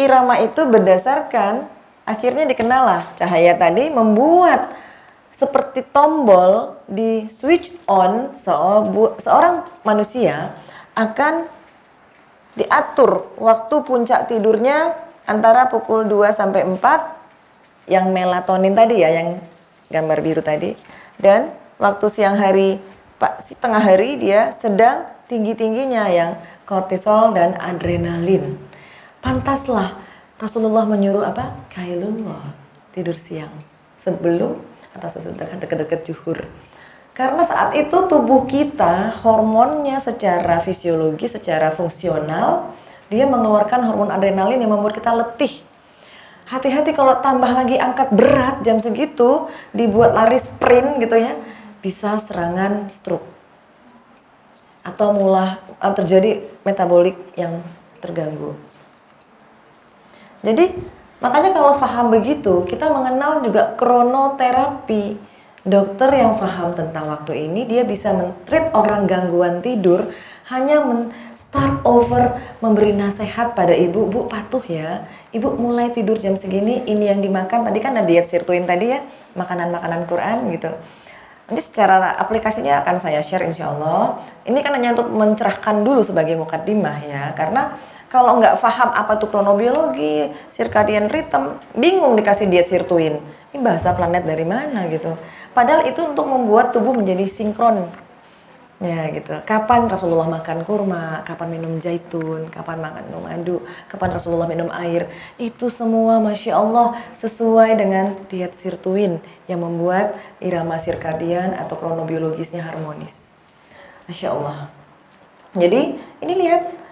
irama itu berdasarkan, akhirnya dikenallah cahaya tadi membuat seperti tombol di switch on seorang manusia akan diatur waktu puncak tidurnya antara pukul 2 sampai 4 yang melatonin tadi ya, yang gambar biru tadi, dan waktu siang hari tengah hari dia sedang tinggi-tingginya yang kortisol dan adrenalin. Pantaslah Rasulullah menyuruh apa? Kailullah, tidur siang sebelum atau sesudah dekat-dekat zuhur. Karena saat itu tubuh kita hormonnya secara fisiologi, secara fungsional, dia mengeluarkan hormon adrenalin yang membuat kita letih. Hati-hati kalau tambah lagi angkat berat jam segitu, dibuat lari sprint gitu ya, bisa serangan stroke. Atau mulai terjadi metabolik yang terganggu. Jadi makanya kalau paham begitu, kita mengenal juga kronoterapi. Dokter yang paham tentang waktu ini, dia bisa men-treat orang gangguan tidur, hanya start over memberi nasihat pada ibu, bu patuh ya, ibu mulai tidur jam segini, ini yang dimakan, tadi kan ada diet sirtuin tadi ya, makanan-makanan Quran gitu. Nanti secara aplikasinya akan saya share insya Allah. Ini kan hanya untuk mencerahkan dulu sebagai mukaddimah ya, karena kalau nggak paham apa tuh kronobiologi, circadian rhythm, bingung dikasih diet sirtuin. Ini bahasa planet dari mana gitu. Padahal itu untuk membuat tubuh menjadi sinkron. Ya gitu. Kapan Rasulullah makan kurma, kapan minum zaitun, kapan minum madu, kapan Rasulullah minum air. Itu semua Masya Allah sesuai dengan diet sirtuin yang membuat irama sirkadian atau kronobiologisnya harmonis. Masya Allah. Jadi ini lihat.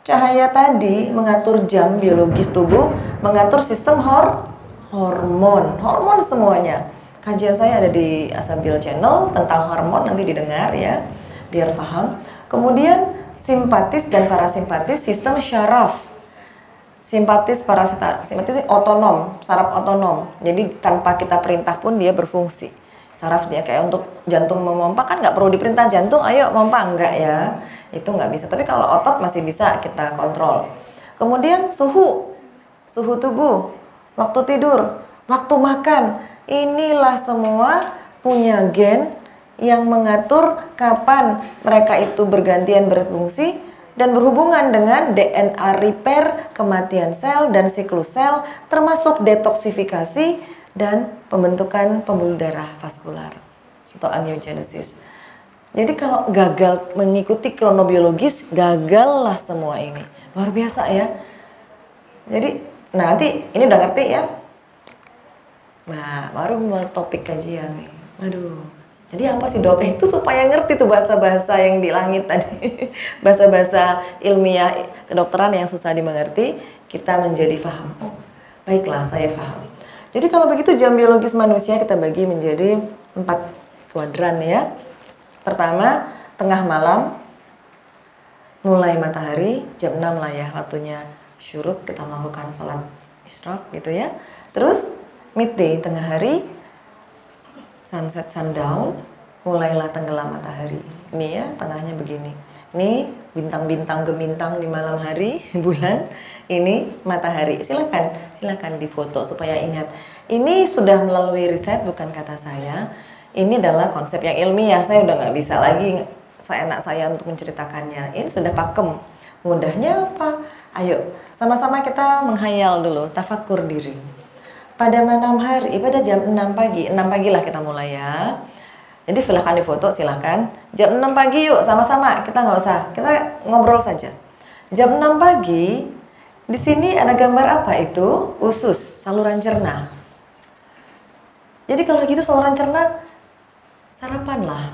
Cahaya tadi mengatur jam biologis tubuh, mengatur sistem hormon semuanya. Kajian saya ada di Asabil Channel tentang hormon, nanti didengar ya, biar paham. Kemudian simpatis dan parasimpatis, sistem syaraf. Simpatis, parasimpatis otonom, saraf otonom. Jadi tanpa kita perintah pun dia berfungsi. Saraf dia kayak untuk jantung memompa kan nggak perlu diperintah jantung, ayo mompa, enggak ya. Itu nggak bisa, tapi kalau otot masih bisa kita kontrol. Kemudian suhu tubuh, waktu tidur, waktu makan, inilah semua punya gen yang mengatur kapan mereka itu bergantian berfungsi dan berhubungan dengan DNA repair, kematian sel dan siklus sel, termasuk detoksifikasi dan pembentukan pembuluh darah vaskular atau angiogenesis. Jadi kalau gagal mengikuti kronobiologis, gagallah semua ini. Luar biasa ya. Jadi, nanti ini udah ngerti ya. Nah, baru mau topik kajian nih. Aduh. Jadi apa sih dok? Itu supaya ngerti tuh bahasa-bahasa yang di langit tadi. Bahasa-bahasa ilmiah kedokteran yang susah dimengerti, kita menjadi paham. Oh, baiklah saya paham. Jadi kalau begitu jam biologis manusia kita bagi menjadi 4 kuadran ya. Pertama, tengah malam, mulai matahari, jam 6 lah ya waktunya syuruk, kita melakukan sholat isyraq gitu ya. Terus, midday, tengah hari, sunset, sundown, mulailah tenggelam matahari. Ini ya, tengahnya begini. Ini bintang-bintang gemintang di malam hari, bulan, ini matahari. Silakan difoto supaya ingat. Ini sudah melalui riset, bukan kata saya. Ini adalah konsep yang ilmiah, saya udah nggak bisa lagi seenak saya untuk menceritakannya. Ini sudah pakem. Mudahnya apa? Ayo, sama-sama kita menghayal dulu, tafakur diri. Pada malam hari, pada jam 6 pagi, 6 pagi lah kita mulai ya. Jadi silahkan difoto, silahkan. Jam 6 pagi yuk, sama-sama, kita nggak usah, kita ngobrol saja. Jam 6 pagi, di sini ada gambar apa itu? Usus, saluran cerna. Jadi kalau gitu saluran cerna, sarapan lah.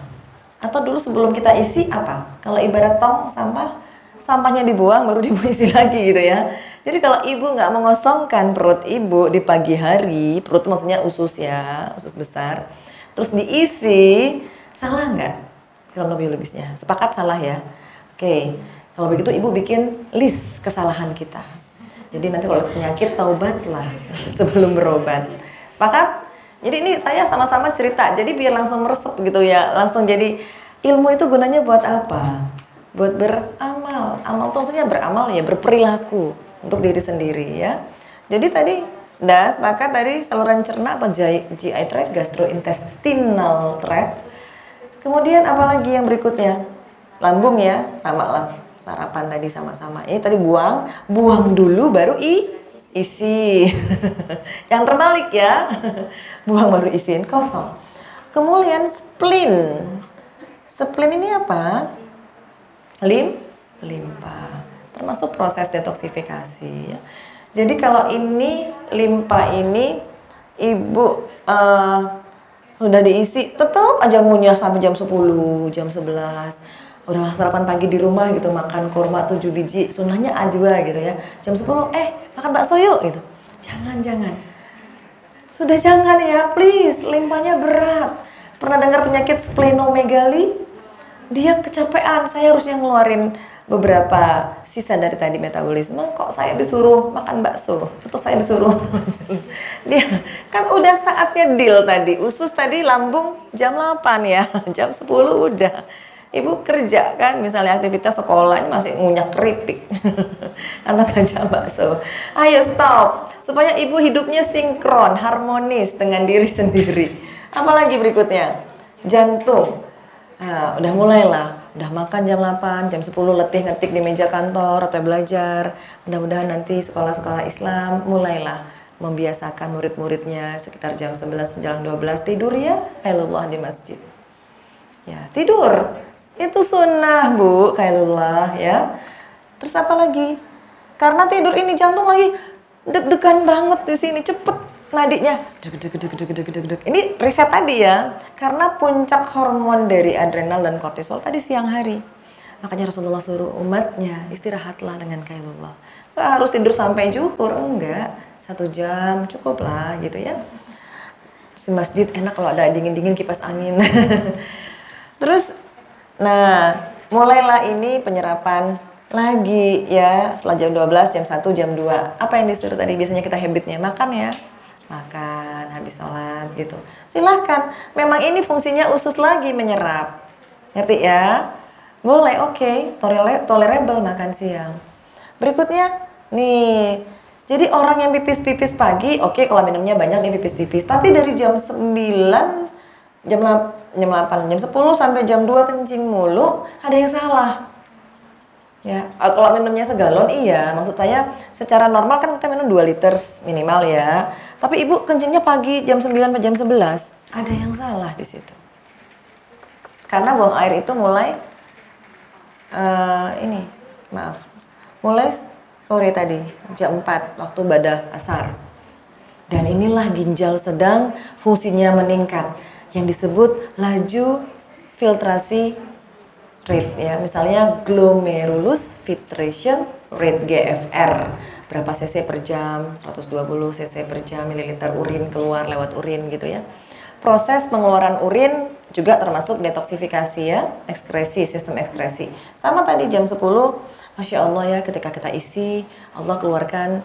Atau dulu sebelum kita isi apa? Kalau ibarat tong sampah, sampahnya dibuang baru diisi lagi gitu ya. Jadi kalau ibu nggak mengosongkan perut ibu di pagi hari, perut maksudnya usus ya, usus besar, terus diisi, salah nggak kronobiologisnya? Sepakat salah ya? Oke, kalau begitu ibu bikin list kesalahan kita. Jadi nanti kalau penyakit taubatlah sebelum berobat. Sepakat? Jadi ini saya sama-sama cerita, jadi biar langsung meresep gitu ya, langsung jadi ilmu itu gunanya buat apa? Buat beramal. Amal itu maksudnya beramal ya, berperilaku. untuk diri sendiri ya. Jadi tadi udah sepakat tadi saluran cerna atau GI tract, gastrointestinal tract. Kemudian apalagi yang berikutnya? Lambung ya, sama lah. Sarapan tadi sama-sama. Ini tadi buang dulu baru isi. Jangan terbalik ya. Buang baru isiin, kosong. Kemudian spleen. Spleen ini apa? Limpa. Termasuk proses detoksifikasi ya. Jadi kalau ini limpa ini ibu udah diisi, tetap aja ngunyah sampai jam 10, jam 11. Udah sarapan pagi di rumah gitu, makan kurma 7 biji, sunnahnya ajwa gitu ya. Jam 10, makan bakso yuk gitu. Jangan. Sudah jangan ya, please, limpanya berat. Pernah dengar penyakit splenomegali? Dia kecapean, saya harusnya ngeluarin beberapa sisa dari tadi metabolisme, kok saya disuruh makan bakso atau saya disuruh dia kan udah saatnya deal tadi, usus tadi lambung jam 8 ya, jam 10 udah ibu kerja kan, misalnya aktivitas sekolah ini masih ngunyah keripik atau ngajak bakso. Ayo stop, supaya ibu hidupnya sinkron, harmonis dengan diri sendiri. Apalagi berikutnya, jantung. Nah, udah mulailah, udah makan jam 8, jam 10 letih ngetik di meja kantor atau belajar. Mudah-mudahan nanti sekolah-sekolah Islam mulailah membiasakan murid-muridnya sekitar jam 11 menjelang 12 tidur ya, kailullah di masjid. Ya, tidur. Itu sunnah, Bu, kailullah ya. Terus apa lagi? Karena tidur ini jantung lagi deg-degan banget di sini, cepet nadinya. Deg. Ini riset tadi ya. Karena puncak hormon dari adrenal dan kortisol tadi siang hari. Makanya Rasulullah suruh umatnya istirahatlah dengan kailullah. Gak harus tidur sampai zuhur, enggak. 1 jam cukup lah gitu ya. Di masjid enak kalau ada dingin-dingin kipas angin. Terus, nah mulailah ini penyerapan lagi ya setelah jam 12, jam 1, jam 2. Apa yang disuruh tadi? Biasanya kita habitnya makan ya. Makan, habis sholat gitu. Silahkan, memang ini fungsinya usus lagi menyerap. Ngerti ya? Boleh, oke. Tolerable makan siang. Berikutnya, nih. Jadi orang yang pipis-pipis pagi, oke kalau minumnya banyak nih pipis-pipis. Tapi dari jam 9, jam 8, jam 10 sampai jam 2 kencing mulu, ada yang salah. Ya, kalau minumnya segalon iya, maksud saya secara normal kan kita minum 2 liter minimal ya. Tapi ibu kencingnya pagi jam 9 sampai jam 11, ada yang salah di situ. Karena buang air itu mulai mulai sore tadi, jam 4 waktu badah asar. Dan inilah ginjal sedang fungsinya meningkat yang disebut laju filtrasi rate ya, misalnya glomerulus filtration rate GFR, berapa cc per jam, 120 cc per jam, mililiter urin keluar lewat urin gitu ya. Proses pengeluaran urin juga termasuk detoksifikasi ya, ekskresi, sistem ekskresi. Sama tadi jam 10, Masya Allah ya, ketika kita isi, Allah keluarkan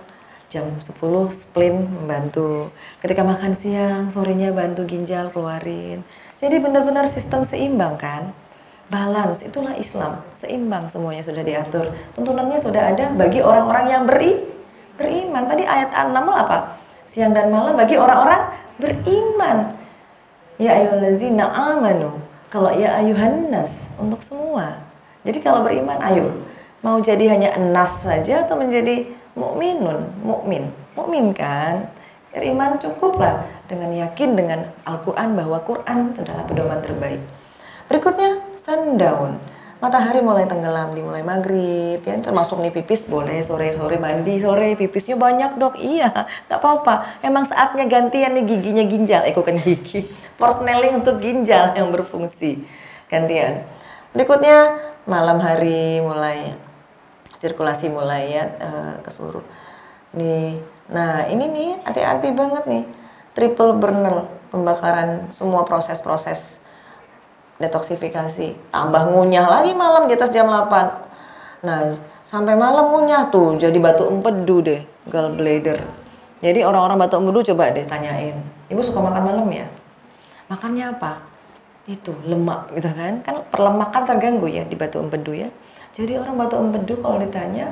jam 10 spleen membantu. Ketika makan siang, sorenya bantu ginjal keluarin. Jadi benar-benar sistem seimbang kan? Balance, itulah Islam, seimbang semuanya sudah diatur. Tuntunannya sudah ada bagi orang-orang yang beriman. Tadi ayat 6 apa? Siang dan malam bagi orang-orang beriman. Ya ayyuhallazina amanu. Kalau ya ayyuhannas, untuk semua. Jadi kalau beriman, ayo. Mau jadi hanya enas saja atau menjadi mukmin kan? Beriman cukuplah dengan yakin dengan Al-Quran bahwa Quran adalah pedoman terbaik. Berikutnya, sundown. Matahari mulai tenggelam, dimulai maghrib, ya termasuk nih pipis boleh sore-sore mandi sore, pipisnya banyak dok, iya nggak apa-apa. Emang saatnya gantian nih giginya ginjal, bukan gigi, persneling untuk ginjal yang berfungsi, gantian. Berikutnya malam hari mulai sirkulasi mulai ya ke seluruh nih. Nah ini nih hati-hati banget nih, triple burner, pembakaran semua proses-proses detoksifikasi, tambah ngunyah lagi malam di atas jam 8. Nah, sampai malam ngunyah tuh jadi batu empedu deh, gallbladder. Jadi orang-orang batu empedu coba deh tanyain, ibu suka makan malam ya? Makannya apa? Itu lemak gitu kan? Kan perlemakan terganggu ya di batu empedu ya. Jadi orang batu empedu kalau ditanya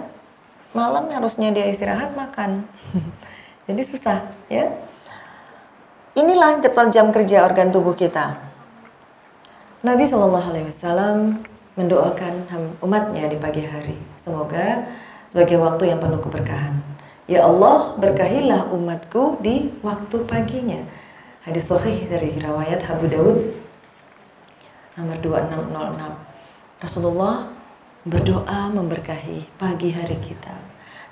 malam harusnya dia istirahat makan. Jadi susah ya. Inilah jadwal jam kerja organ tubuh kita. Nabi SAW mendoakan umatnya di pagi hari. Semoga sebagai waktu yang penuh keberkahan. Ya Allah, berkahilah umatku di waktu paginya. Hadis sahih dari riwayat Abu Dawud nomor 2606. Rasulullah berdoa memberkahi pagi hari kita.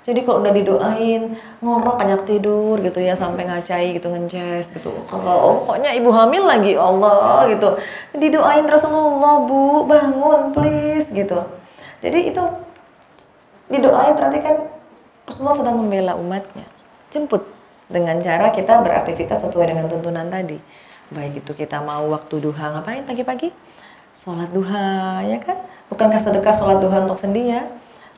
Jadi kalau udah didoain ngorok banyak tidur gitu ya sampai ngacai gitu ngences gitu. Kalau pokoknya ibu hamil lagi Allah gitu. Didoain Rasulullah, Bu, bangun please gitu. Jadi itu didoain berarti kan Rasulullah sedang membela umatnya. Jemput dengan cara kita beraktivitas sesuai dengan tuntunan tadi. Baik itu kita mau waktu duha ngapain pagi-pagi? Sholat duha ya kan? Bukankah sedekah sholat duha untuk sendi ya?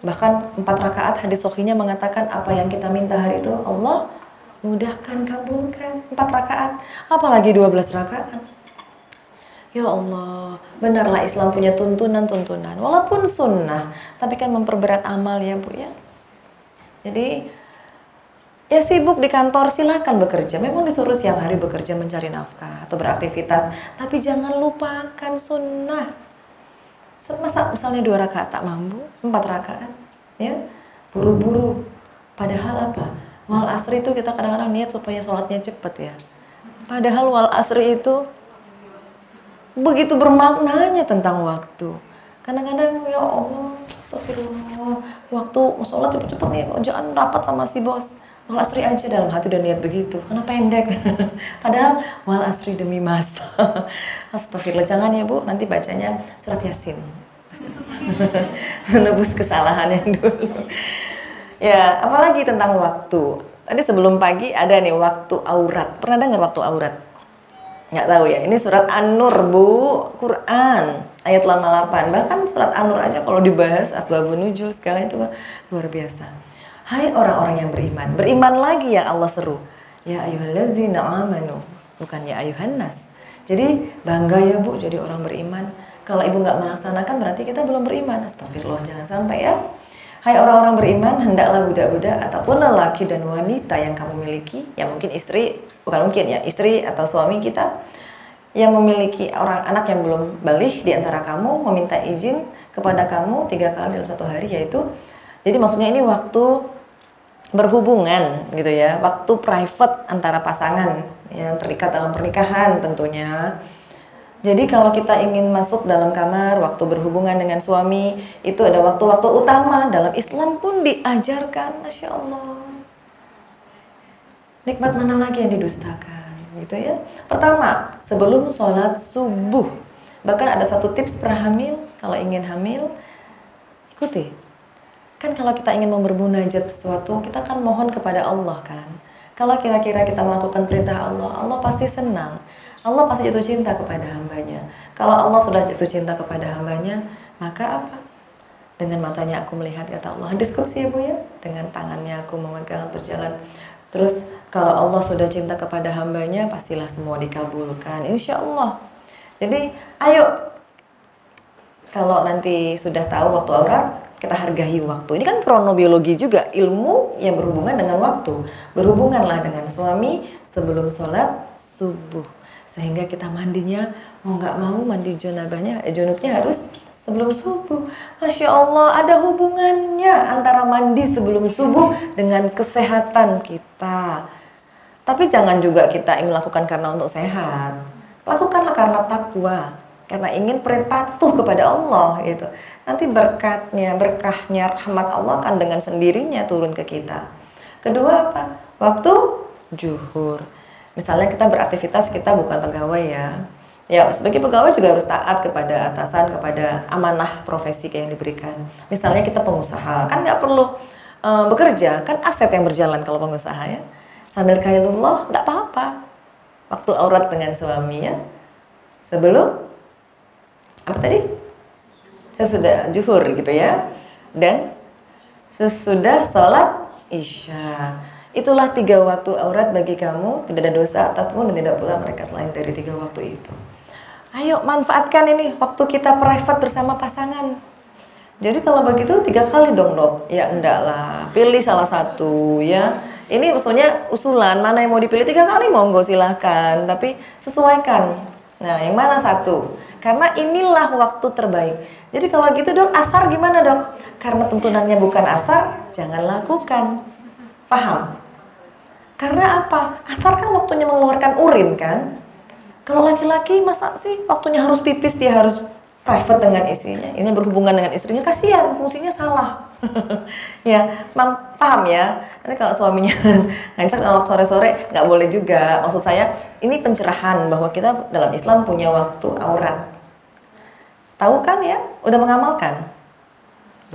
Bahkan 4 rakaat hadis sahihnya mengatakan apa yang kita minta hari itu Allah mudahkan, kabulkan. 4 rakaat, apalagi 12 rakaat. Ya Allah, benarlah Islam punya tuntunan-tuntunan. Walaupun sunnah, tapi kan memperberat amal ya Bu ya. Jadi ya sibuk di kantor silahkan bekerja. Memang disuruh siang hari bekerja mencari nafkah atau beraktivitas. Tapi jangan lupakan sunnah. Masa misalnya 2 rakaat tak mampu, 4 rakaat, ya buru-buru. Padahal apa? Wal asri itu kita kadang-kadang niat supaya sholatnya cepat ya. Padahal wal asri itu begitu bermaknanya tentang waktu. Kadang-kadang ya Allah, astagfirullah, waktu mau sholat cepet-cepet nih, jangan rapat sama si bos. Wal asri aja dalam hati udah niat begitu, karena pendek. Padahal wal asri demi masa. Astagfirullah, jangan ya Bu, nanti bacanya surat Yasin. Menebus kesalahan yang dulu. Ya, apalagi tentang waktu. Tadi sebelum pagi ada nih waktu aurat. Pernah dengar waktu aurat? Nggak tahu ya, ini surat An-Nur Bu, Quran ayat 58. Bahkan surat An-Nur aja kalau dibahas asbabun nuzul segala itu luar biasa. Hai orang-orang yang beriman, beriman lagi yang Allah seru. Ya ayyuhallazina amanu, bukan ya ayyuhan nas. Jadi bangga ya Bu jadi orang beriman. Kalau ibu nggak melaksanakan berarti kita belum beriman. Astagfirullah, jangan sampai ya. Hai orang-orang beriman, hendaklah budak-budak ataupun lelaki dan wanita yang kamu miliki, yang mungkin istri, bukan mungkin ya, istri atau suami kita yang memiliki orang anak yang belum baligh di antara kamu meminta izin kepada kamu 3 kali dalam 1 hari, yaitu jadi maksudnya ini waktu berhubungan gitu ya, waktu private antara pasangan yang terikat dalam pernikahan tentunya. Jadi kalau kita ingin masuk dalam kamar, waktu berhubungan dengan suami, itu ada waktu-waktu utama. Dalam Islam pun diajarkan, Masya Allah. Nikmat mana lagi yang didustakan, gitu ya. Pertama, sebelum sholat subuh. Bahkan ada 1 tips prahamil, kalau ingin hamil, ikuti. Kan kalau kita ingin bermunajat sesuatu, kita kan mohon kepada Allah kan. Kalau kira-kira kita melakukan perintah Allah, Allah pasti senang. Allah pasti jatuh cinta kepada hambanya. Kalau Allah sudah jatuh cinta kepada hambanya, maka apa? Dengan matanya aku melihat, kata Allah. Hadis qudsi ya Bu ya. Dengan tangannya aku memegang berjalan. Terus kalau Allah sudah cinta kepada hambanya, pastilah semua dikabulkan. Insya Allah. Jadi ayo, kalau nanti sudah tahu waktu aurat, kita hargai waktu. Ini kan kronobiologi juga, ilmu yang berhubungan dengan waktu. Berhubunganlah dengan suami sebelum sholat subuh. Sehingga kita mandinya, mau nggak mau mandi junubnya harus sebelum subuh. Masya Allah, ada hubungannya antara mandi sebelum subuh dengan kesehatan kita. Tapi jangan juga kita ingin melakukan karena untuk sehat. Lakukanlah karena takwa, karena ingin patuh kepada Allah gitu. Nanti berkahnya, rahmat Allah kan dengan sendirinya turun ke kita. Kedua apa? Waktu zuhur. Misalnya kita beraktivitas, kita bukan pegawai ya. Ya, sebagai pegawai juga harus taat kepada atasan, kepada amanah profesi yang diberikan. Misalnya kita pengusaha, kan nggak perlu bekerja, kan aset yang berjalan kalau pengusaha ya. Sambil kailullah, nggak apa-apa. Waktu aurat dengan suami ya. Sebelum, apa tadi? Sesudah zuhur gitu ya. Dan sesudah sholat isya. Itulah 3 waktu aurat bagi kamu, tidak ada dosa atasmu dan tidak pula mereka selain dari 3 waktu itu. Ayo manfaatkan ini waktu kita private bersama pasangan. Jadi kalau begitu 3 kali dong dok? Ya enggak lah, pilih salah satu ya. Ini maksudnya usulan, mana yang mau dipilih 3 kali monggo silahkan. Tapi sesuaikan. Nah yang mana satu? Karena inilah waktu terbaik. Jadi kalau gitu dok, asar gimana dok? Karena tuntunannya bukan asar, jangan lakukan. Paham? Karena apa? Asar kan waktunya mengeluarkan urin kan? Kalau laki-laki masa sih waktunya harus pipis, dia harus private dengan istrinya, ini berhubungan dengan istrinya, kasihan, fungsinya salah. Ya, paham ya? Nanti kalau suaminya ngajak nolak sore-sore, nggak boleh juga. Maksud saya, ini pencerahan bahwa kita dalam Islam punya waktu aurat. Tahu kan ya? Udah mengamalkan?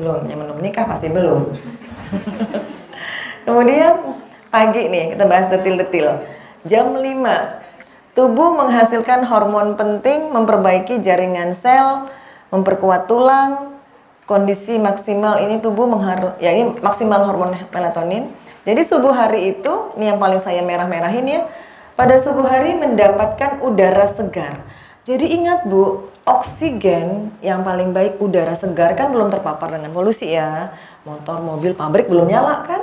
Belum, yang belum menikah pasti belum. Kemudian pagi nih, kita bahas detil-detil. Jam 5. Tubuh menghasilkan hormon penting, memperbaiki jaringan sel, memperkuat tulang. Kondisi maksimal ini tubuh ya ini maksimal hormon melatonin. Jadi subuh hari itu, ini yang paling saya merah-merahin ya. Pada subuh hari mendapatkan udara segar. Jadi ingat Bu, oksigen yang paling baik udara segar kan belum terpapar dengan polusi ya. Motor, mobil, pabrik belum nyala kan?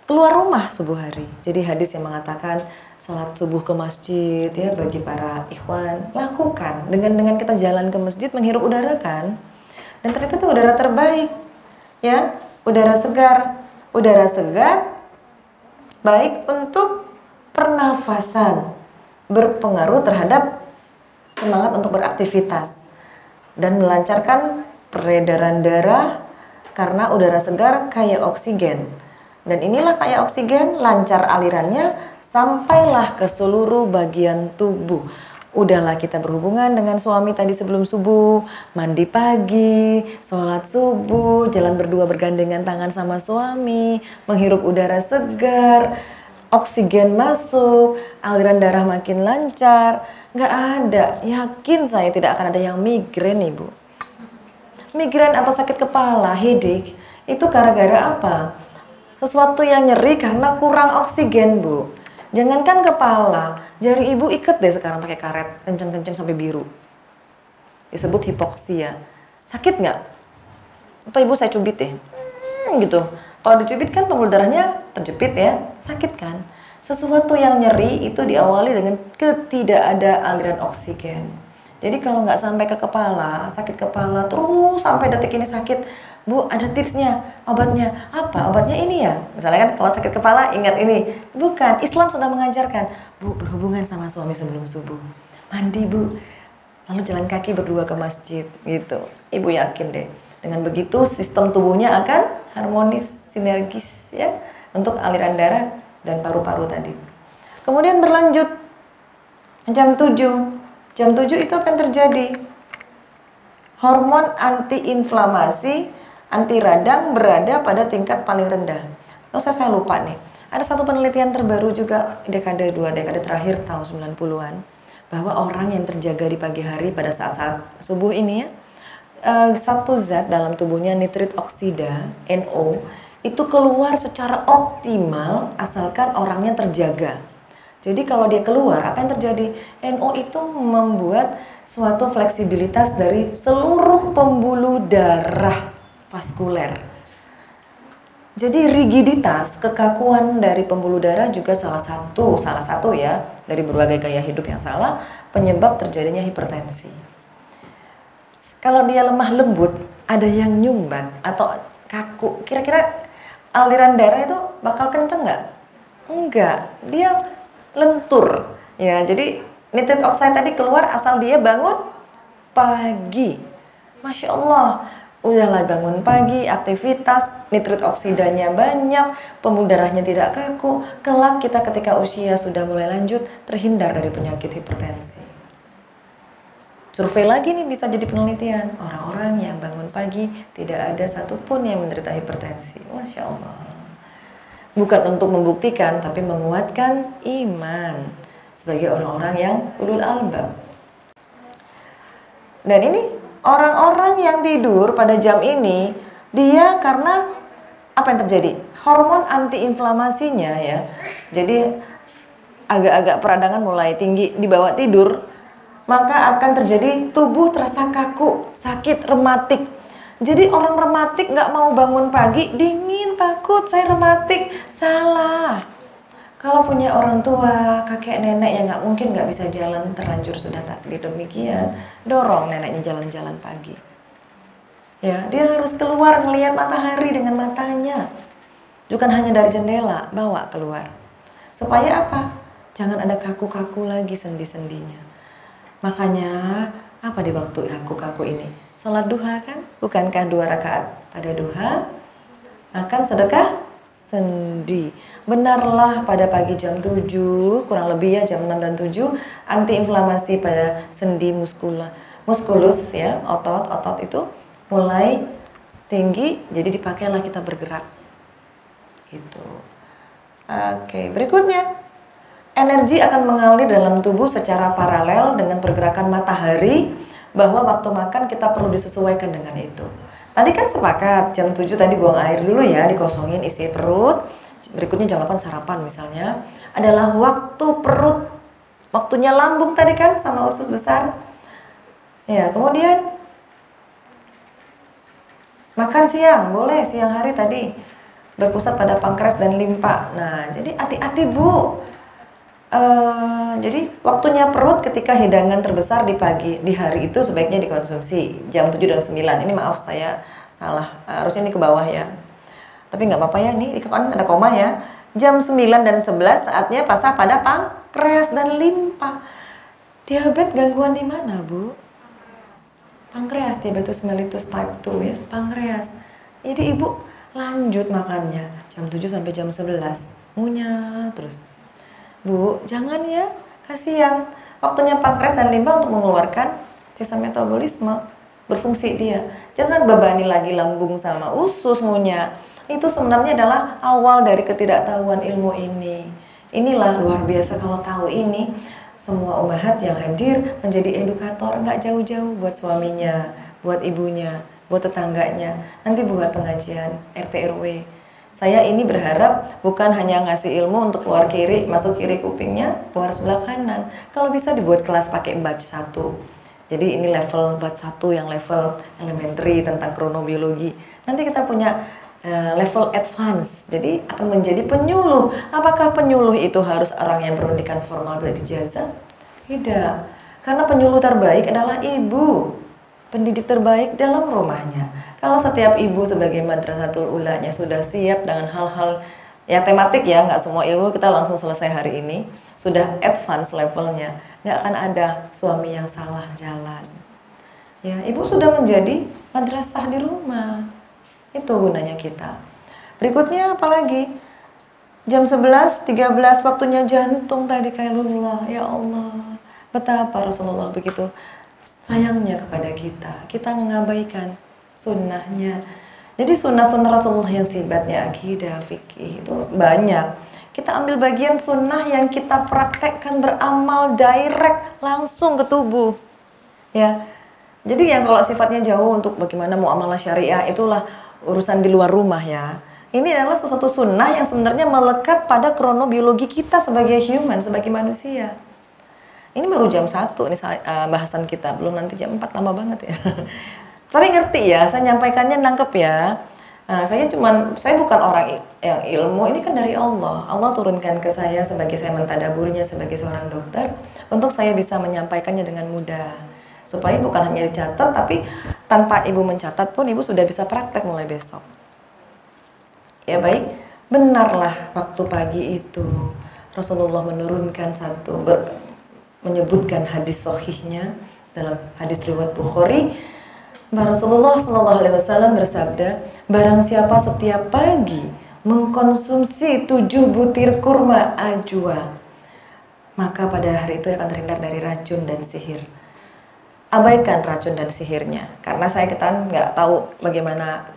Keluar rumah subuh hari. Jadi hadis yang mengatakan sholat subuh ke masjid ya bagi para ikhwan, lakukan dengan kita jalan ke masjid menghirup udara kan, dan ternyata itu udara terbaik ya, udara segar baik untuk pernafasan, berpengaruh terhadap semangat untuk beraktivitas dan melancarkan peredaran darah karena udara segar kayak oksigen. Dan inilah kayak oksigen, lancar alirannya, sampailah ke seluruh bagian tubuh. Udahlah kita berhubungan dengan suami tadi sebelum subuh, mandi pagi, sholat subuh, jalan berdua bergandengan tangan sama suami, menghirup udara segar, oksigen masuk, aliran darah makin lancar. Nggak ada, yakin saya tidak akan ada yang migrain Ibu. Migrain atau sakit kepala, headache, itu gara-gara apa? Sesuatu yang nyeri karena kurang oksigen Bu. Jangankan kepala, jari Ibu ikat deh sekarang pakai karet, kenceng-kenceng sampai biru. Disebut hipoksia. Sakit nggak? Atau Ibu saya cubit deh. Gitu. Kalau dicubit kan pembuluh darahnya terjepit ya, sakit kan? Sesuatu yang nyeri itu diawali dengan ketidakada aliran oksigen. Jadi kalau nggak sampai ke kepala, sakit kepala terus sampai detik ini sakit, Bu, ada tipsnya, obatnya. Apa? Obatnya ini ya? Misalnya kan kalau sakit kepala ingat ini. Bukan, Islam sudah mengajarkan. Bu, berhubungan sama suami sebelum subuh. Mandi Bu, lalu jalan kaki berdua ke masjid gitu. Ibu yakin deh. Dengan begitu sistem tubuhnya akan harmonis, sinergis ya. Untuk aliran darah dan paru-paru tadi. Kemudian berlanjut. Jam 7. Jam 7 itu apa yang terjadi? Hormon antiinflamasi, anti radang berada pada tingkat paling rendah. Saya lupa nih. Ada satu penelitian terbaru juga dekade terakhir tahun 90-an bahwa orang yang terjaga di pagi hari pada saat-saat subuh ini ya, satu zat dalam tubuhnya nitrit oksida NO itu keluar secara optimal asalkan orangnya terjaga. Jadi kalau dia keluar, apa yang terjadi? NO itu membuat suatu fleksibilitas dari seluruh pembuluh darah vaskuler. Jadi rigiditas, kekakuan dari pembuluh darah juga salah satu ya dari berbagai gaya hidup yang salah penyebab terjadinya hipertensi. Kalau dia lemah lembut, ada yang nyumbat atau kaku, kira-kira aliran darah itu bakal kenceng nggak? Enggak, dia lentur. Ya, jadi nitrit oxide tadi keluar asal dia bangun pagi. Masya Allah, udahlah bangun pagi, aktivitas, nitrit oksidanya banyak, pembuluh darahnya tidak kaku, kelak kita ketika usia sudah mulai lanjut terhindar dari penyakit hipertensi. Survei lagi nih bisa jadi penelitian, orang-orang yang bangun pagi tidak ada satupun yang menderita hipertensi. Masya Allah. Bukan untuk membuktikan, tapi menguatkan iman sebagai orang-orang yang ulul albab. Dan ini orang-orang yang tidur pada jam ini, dia karena apa yang terjadi? Hormon antiinflamasinya ya. Jadi agak-agak peradangan mulai tinggi di bawah tidur, maka akan terjadi tubuh terasa kaku, sakit, rematik. Jadi orang rematik nggak mau bangun pagi, dingin, takut, saya rematik. Salah. Kalau punya orang tua, kakek nenek yang nggak bisa jalan, terlanjur sudah takdir demikian, dorong neneknya jalan-jalan pagi. Ya, dia harus keluar ngelihat matahari dengan matanya. Bukan hanya dari jendela, bawa keluar. Supaya apa? Jangan ada kaku-kaku lagi sendi-sendinya. Makanya, apa di waktu kaku-kaku ini? Sholat duha kan? Bukankah 2 rakaat pada duha? Makan sedekah sendi. Benarlah pada pagi jam 7, kurang lebih ya jam 6 dan 7, antiinflamasi pada sendi muskulus ya, otot itu mulai tinggi, jadi dipakailah kita bergerak. Gitu. Oke, berikutnya. Energi akan mengalir dalam tubuh secara paralel dengan pergerakan matahari, bahwa waktu makan kita perlu disesuaikan dengan itu. Tadi kan sepakat jam 7 tadi buang air dulu ya, dikosongin isi perut. Berikutnya jam 8 sarapan misalnya. Adalah waktu perut, waktunya lambung tadi kan sama usus besar. Ya, kemudian makan siang, boleh siang hari tadi berpusat pada pankreas dan limpa. Nah, jadi hati-hati Bu. Jadi waktunya perut ketika hidangan terbesar di pagi, di hari itu sebaiknya dikonsumsi jam 7 dan 9. Ini maaf saya salah, harusnya ini ke bawah ya. Tapi nggak apa-apa ya, ini kan ada koma ya. Jam 9 dan 11 saatnya pasah pada pankreas dan limpa. Diabetes gangguan di mana Bu? Pankreas, diabetes mellitus type 2 ya, pankreas. Jadi Ibu lanjut makannya jam 7 sampai jam 11, ngunyah terus. Bu, jangan ya, kasihan. Waktunya pankreas dan limpa untuk mengeluarkan sisa metabolisme, berfungsi dia. Jangan bebani lagi lambung sama usus ngunyah. Itu sebenarnya adalah awal dari ketidaktahuan ilmu ini. Inilah luar biasa kalau tahu ini. Semua ummahat yang hadir menjadi edukator, nggak jauh-jauh buat suaminya, buat ibunya, buat tetangganya, nanti buat pengajian RT RW. Saya ini berharap bukan hanya ngasih ilmu untuk keluar kiri, masuk kiri kupingnya, keluar sebelah kanan. Kalau bisa dibuat kelas pakai batch 1. Jadi ini level batch 1 yang level elementary tentang kronobiologi. Nanti kita punya level advance. Jadi akan menjadi penyuluh. Apakah penyuluh itu harus orang yang berpendidikan formal berijazah? Tidak. Karena penyuluh terbaik adalah ibu. Pendidik terbaik dalam rumahnya. Kalau setiap ibu sebagai madrasatul ulanya sudah siap dengan hal-hal ya tematik ya, nggak semua ilmu kita langsung selesai hari ini, sudah advance levelnya, nggak akan ada suami yang salah jalan. Ya, ibu sudah menjadi madrasah di rumah. Itu gunanya kita. Berikutnya apalagi? Jam 11.13 waktunya jantung tadi kailullah. Ya Allah, betapa Rasulullah begitu sayangnya kepada kita. Kita mengabaikan sunnahnya. Jadi sunnah-sunnah Rasulullah yang sifatnya akidah, fikih itu banyak. Kita ambil bagian sunnah yang kita praktekkan beramal direct langsung ke tubuh. Ya. Jadi yang kalau sifatnya jauh untuk bagaimana muamalah syariah itulah urusan di luar rumah ya. Ini adalah sesuatu sunnah yang sebenarnya melekat pada kronobiologi kita sebagai human, sebagai manusia. Ini baru jam 1 nih bahasan kita, belum nanti jam 4 tambah banget ya. Tapi ngerti ya, saya nyampaikannya nangkep ya. Nah, saya bukan orang yang ilmu, ini kan dari Allah. Allah turunkan ke saya sebagai saya mentadaburnya sebagai seorang dokter untuk saya bisa menyampaikannya dengan mudah. Supaya bukan hanya dicatat, tapi tanpa ibu mencatat pun ibu sudah bisa praktek mulai besok. Ya baik, benarlah waktu pagi itu Rasulullah menurunkan menyebutkan hadis sahihnya dalam hadis riwayat Bukhari, Rasulullah SAW bersabda, barang siapa setiap pagi mengkonsumsi 7 butir kurma ajwa, maka pada hari itu akan terhindar dari racun dan sihir. Abaikan racun dan sihirnya, karena kita nggak tahu bagaimana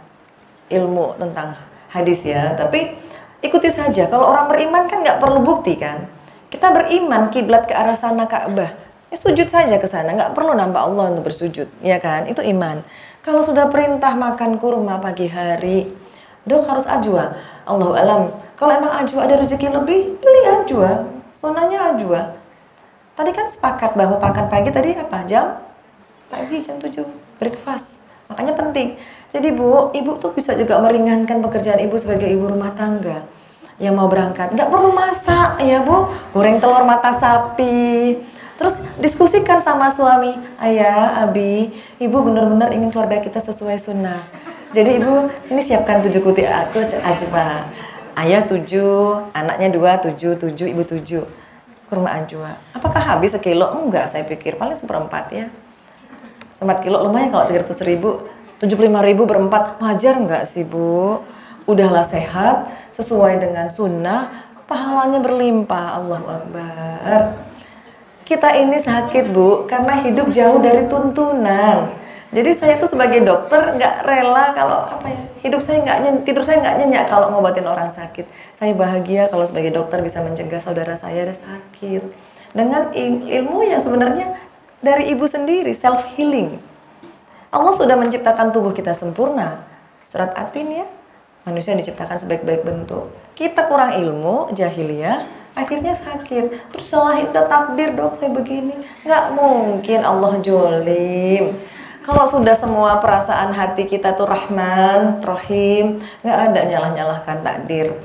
ilmu tentang hadis ya, tapi ikuti saja. Kalau orang beriman kan nggak perlu bukti kan. Kita beriman kiblat ke arah sana Ka'bah, ya sujud saja ke sana, nggak perlu nampak Allah untuk bersujud, ya kan? Itu iman. Kalau sudah perintah makan kurma pagi hari, dok harus ajwa. Allahu alam. Kalau emang ajwa ada rezeki lebih, beli ajwa. Sunnahnya ajwa. Tadi kan sepakat bahwa makan pagi tadi apa? Jam pagi jam 7 breakfast. Makanya penting. Jadi Bu, ibu tuh bisa juga meringankan pekerjaan ibu sebagai ibu rumah tangga yang mau berangkat. Nggak perlu masak ya Bu, goreng telur mata sapi. Terus diskusikan sama suami, ayah, abi, ibu benar-benar ingin keluarga kita sesuai sunnah. Jadi ibu, ini siapkan 7 kuti aku ajwa. Ayah 7, anaknya 2, 7, ibu 7. Kurma ajwa. Apakah habis sekilo? Enggak, saya pikir paling seperempat ya. Sempat kilo lumayan kalau 300.000, 75.000 berempat. Wajar enggak sih Bu? Udahlah sehat, sesuai dengan sunnah, pahalanya berlimpah. Allahu Akbar. Kita ini sakit Bu, karena hidup jauh dari tuntunan. Jadi saya tuh sebagai dokter nggak rela kalau hidup saya tidur saya nggak nyenyak kalau ngobatin orang sakit. Saya bahagia kalau sebagai dokter bisa mencegah saudara saya ada sakit dengan ilmu yang sebenarnya dari ibu sendiri, self healing. Allah sudah menciptakan tubuh kita sempurna. Surat Atin ya, manusia diciptakan sebaik-baik bentuk. Kita kurang ilmu, jahiliyah, akhirnya sakit. Terus salahin takdir, dok saya begini. Nggak mungkin Allah jolim. Kalau sudah semua perasaan hati kita tuh Rahman, Rahim, nggak ada nyalah-nyalahkan takdir.